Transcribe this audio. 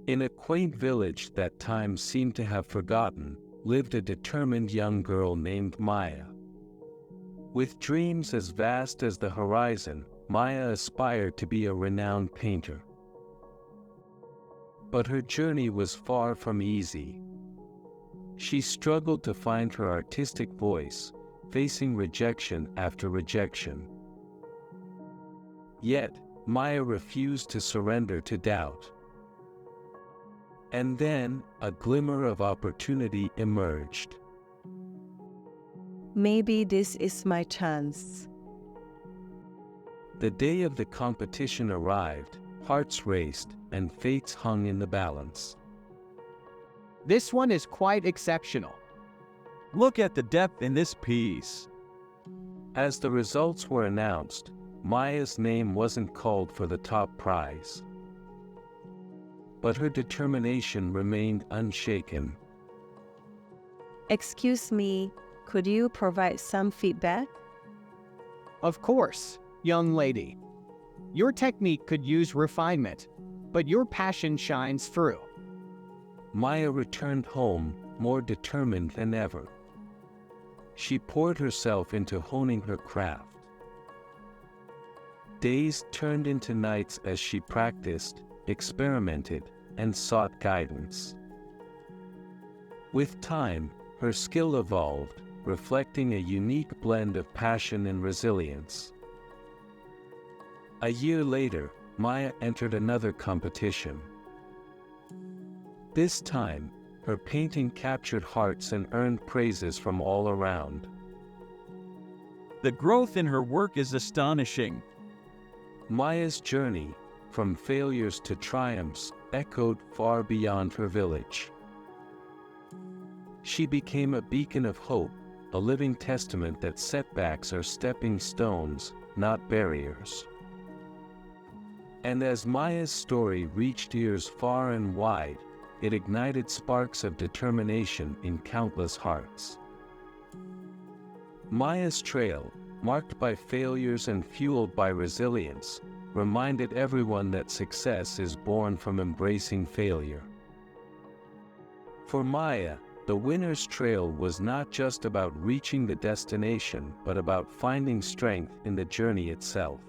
In a quaint village that time seemed to have forgotten, lived a determined young girl named Maya. With dreams as vast as the horizon, Maya aspired to be a renowned painter. But her journey was far from easy. She struggled to find her artistic voice, facing rejection after rejection. Yet, Maya refused to surrender to doubt. And then, a glimmer of opportunity emerged. Maybe this is my chance. The day of the competition arrived, hearts raced, and fates hung in the balance. This one is quite exceptional. Look at the depth in this piece. As the results were announced, Maya's name wasn't called for the top prize. But her determination remained unshaken. Excuse me, could you provide some feedback? Of course, young lady. Your technique could use refinement, but your passion shines through. Maya returned home, more determined than ever. She poured herself into honing her craft. Days turned into nights as she practiced, experimented, and sought guidance. With time, her skill evolved, reflecting a unique blend of passion and resilience. A year later, Maya entered another competition. This time, her painting captured hearts and earned praises from all around. The growth in her work is astonishing. Maya's journey, from failures to triumphs, echoed far beyond her village. She became a beacon of hope, a living testament that setbacks are stepping stones, not barriers. And as Maya's story reached ears far and wide, it ignited sparks of determination in countless hearts. Maya's trail, marked by failures and fueled by resilience, reminded everyone that success is born from embracing failure. For Maya, the winner's trail was not just about reaching the destination, but about finding strength in the journey itself.